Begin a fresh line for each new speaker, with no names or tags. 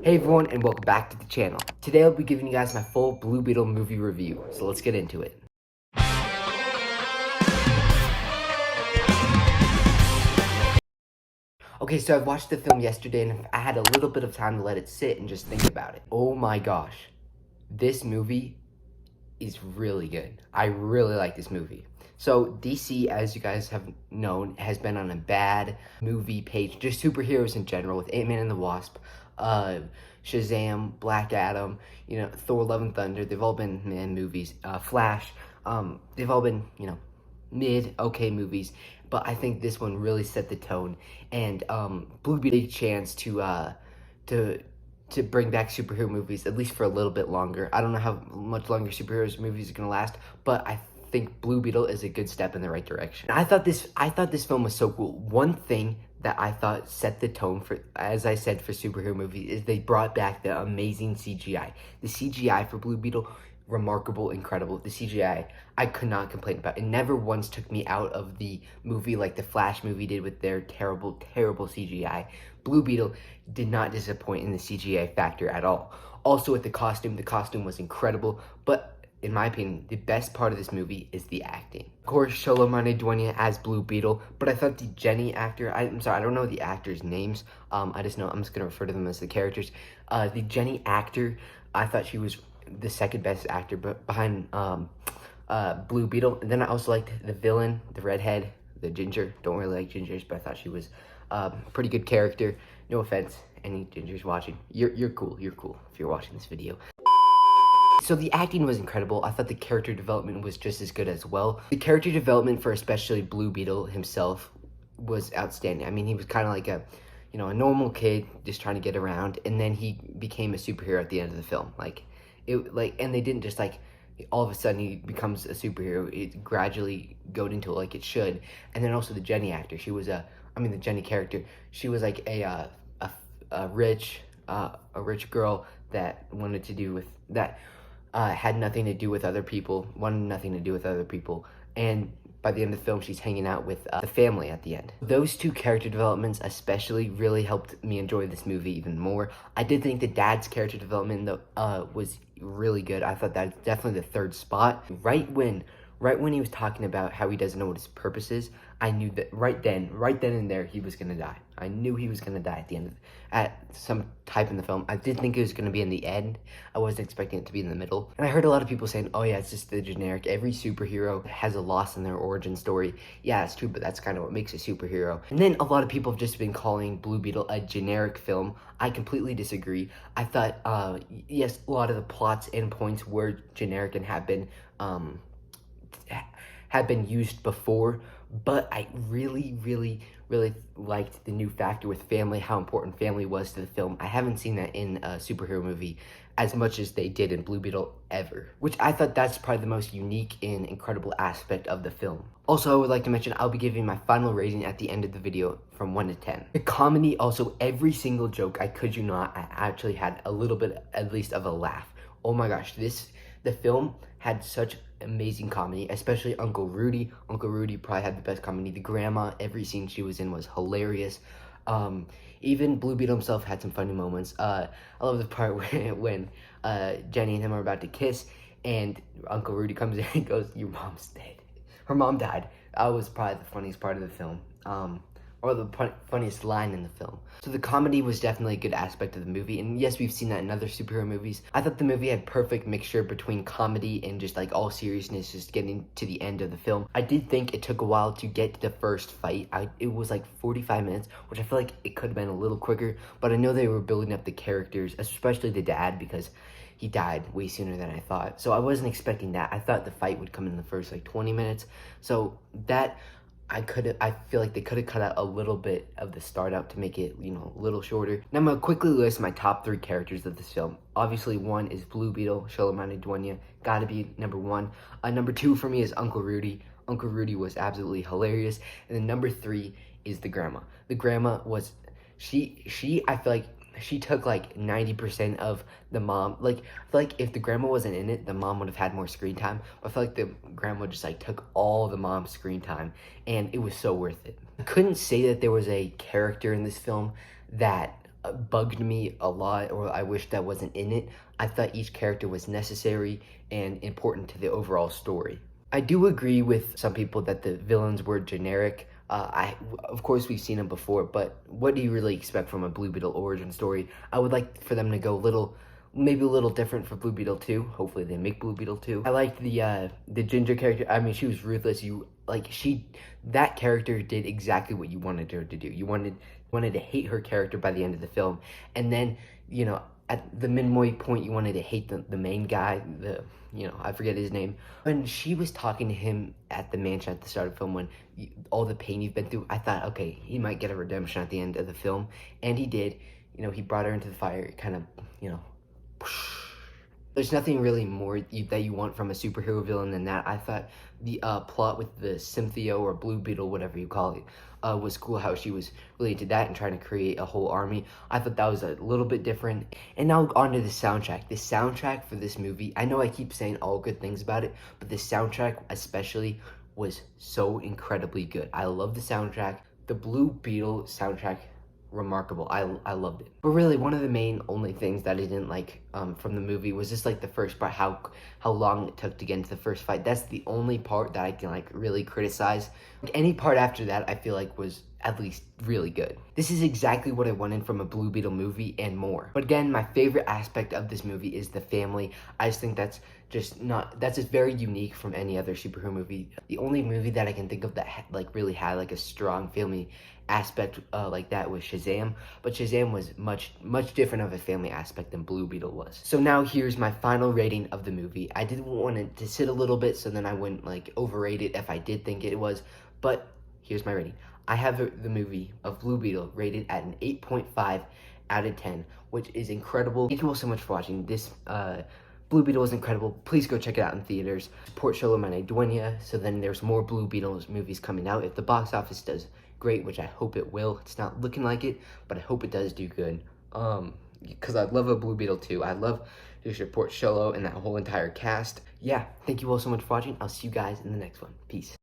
Hey everyone, and welcome back to the channel. Today I'll be giving you guys my full Blue Beetle movie review, so let's get into it. Okay, so I watched the film yesterday and I had a little bit of time to let it sit and just think about it. Oh my gosh, this movie is really good. I really like this movie. So DC, as you guys have known, has been on a bad movie page, just superheroes in general, with Ant-Man and the Wasp, Shazam, Black Adam, Thor: Love and Thunder. They've all been movies. Flash. They've all been okay movies. But I think this one really set the tone, and Blue Beetle a chance to bring back superhero movies, at least for a little bit longer. I don't know how much longer superheroes movies are gonna last, but I think Blue Beetle is a good step in the right direction. I thought this film was so cool. One thing that I thought set the tone for, as I said, for superhero movies is they brought back the amazing CGI. The CGI for Blue Beetle, remarkable, incredible. The CGI, I could not complain about. It never once took me out of the movie like the Flash movie did with their terrible, terrible CGI. Blue Beetle did not disappoint in the CGI factor at all. Also with the costume was incredible, but in my opinion, the best part of this movie is the acting. Of course, Sholomane Duenya as Blue Beetle, but I thought the Jenny actor, I'm sorry, I don't know the actors' names. I'm just gonna refer to them as the characters. The Jenny actor, I thought she was the second best actor, but behind Blue Beetle. And then I also liked the villain, the redhead, the ginger. Don't really like gingers, but I thought she was a pretty good character. No offense, any gingers watching. You're cool. You're cool if you're watching this video. So the acting was incredible. I thought the character development was just as good as well. The character development for especially Blue Beetle himself was outstanding. I mean, he was kind of like a normal kid just trying to get around, and then he became a superhero at the end of the film. And they didn't just all of a sudden he becomes a superhero. It gradually got into it like it should. And then also the Jenny actor, the Jenny character, she was like a rich girl that wanted to do with that. Had nothing to do with other people, wanted nothing to do with other people, and by the end of the film, she's hanging out with the family at the end. Those two character developments especially really helped me enjoy this movie even more. I did think the dad's character development was really good. I thought that's definitely the third spot. Right when he was talking about how he doesn't know what his purpose is, I knew that right then and there, he was gonna die. I knew he was gonna die at the end, at some type in the film. I did think it was gonna be in the end. I wasn't expecting it to be in the middle. And I heard a lot of people saying, oh yeah, it's just the generic. Every superhero has a loss in their origin story. Yeah, it's true, but that's kind of what makes a superhero. And then a lot of people have just been calling Blue Beetle a generic film. I completely disagree. I thought, yes, a lot of the plots and points were generic and have been used before, but I really liked the new factor with family, how important family was to the film. I haven't seen that in a superhero movie as much as they did in Blue Beetle ever, which I thought that's probably the most unique and incredible aspect of the film. Also, I would like to mention I'll be giving my final rating at the end of the video from 1 to 10. The comedy, also every single joke, I kid you not, I actually had a little bit at least of a laugh. Oh my gosh, the film had such amazing comedy, especially Uncle Rudy. Uncle Rudy probably had the best comedy. The grandma, every scene she was in was hilarious. Even Blue Beetle himself had some funny moments. I love the part when Jenny and him are about to kiss, and Uncle Rudy comes in and goes, "Your mom's dead." Her mom died. That was probably the funniest part of the film. Or the funniest line in the film. So the comedy was definitely a good aspect of the movie, and yes, we've seen that in other superhero movies. I thought the movie had perfect mixture between comedy and just all seriousness, just getting to the end of the film. I did think it took a while to get to the first fight. It was like 45 minutes, which I feel like it could have been a little quicker, but I know they were building up the characters, especially the dad, because he died way sooner than I thought. So I wasn't expecting that. I thought the fight would come in the first 20 minutes. So that I feel like they could have cut out a little bit of the start out to make it, a little shorter. Now I'm gonna quickly list my top 3 characters of this film. Obviously, 1 is Blue Beetle, Sholomane Duenya, gotta be number 1. Number 2 for me is Uncle Rudy. Uncle Rudy was absolutely hilarious. And then number 3 is the grandma. The grandma was, I feel like she took 90% of the mom. I feel like if the grandma wasn't in it, the mom would have had more screen time. But I feel like the grandma just took all the mom's screen time, and it was so worth it. I couldn't say that there was a character in this film that bugged me a lot, or I wish that wasn't in it. I thought each character was necessary and important to the overall story. I do agree with some people that the villains were generic. Of course, we've seen them before, but what do you really expect from a Blue Beetle origin story? I would like for them to go maybe a little different for Blue Beetle 2. Hopefully, they make Blue Beetle 2. I liked the Ginger character. I mean, she was ruthless. That character did exactly what you wanted her to do. You wanted to hate her character by the end of the film, and then at the midway point, you wanted to hate the main guy. I forget his name. When she was talking to him at the mansion at the start of the film, when all the pain you've been through, I thought, okay, he might get a redemption at the end of the film, and he did. He brought her into the fire, kind of, there's nothing really more that you want from a superhero villain than that. I thought the plot with the Cynthia or Blue Beetle, whatever you call it, was cool, how she was related to that and trying to create a whole army. I thought that was a little bit different. And now on to the soundtrack. The soundtrack for this movie, I know I keep saying all good things about it, but the soundtrack especially was so incredibly good. I love the soundtrack. The Blue Beetle soundtrack, remarkable. I loved it. But really, one of the main only things that I didn't like from the movie was just the first part, how long it took to get into the first fight. That's the only part that I can really criticize. Any part after that, I feel was at least really good. This is exactly what I wanted from a Blue Beetle movie and more. But again, my favorite aspect of this movie is the family. I just think that's just very unique from any other superhero movie. The only movie that I can think of that really had a strong family aspect like that was Shazam, but Shazam was much different of a family aspect than Blue Beetle was. So now here's my final rating of the movie. I didn't want it to sit a little bit so then I wouldn't overrate it if I did think it was, but here's my rating. I have the movie of Blue Beetle rated at an 8.5 out of 10, which is incredible. Thank you all so much for watching. This Blue Beetle is incredible. Please go check it out in theaters. Support Xolo Maridueña, so then there's more Blue Beetles movies coming out. If the box office does great, which I hope it will. It's not looking like it, but I hope it does do good. Because I love a Blue Beetle too. I love to support Xolo and that whole entire cast. Yeah, thank you all so much for watching. I'll see you guys in the next one. Peace.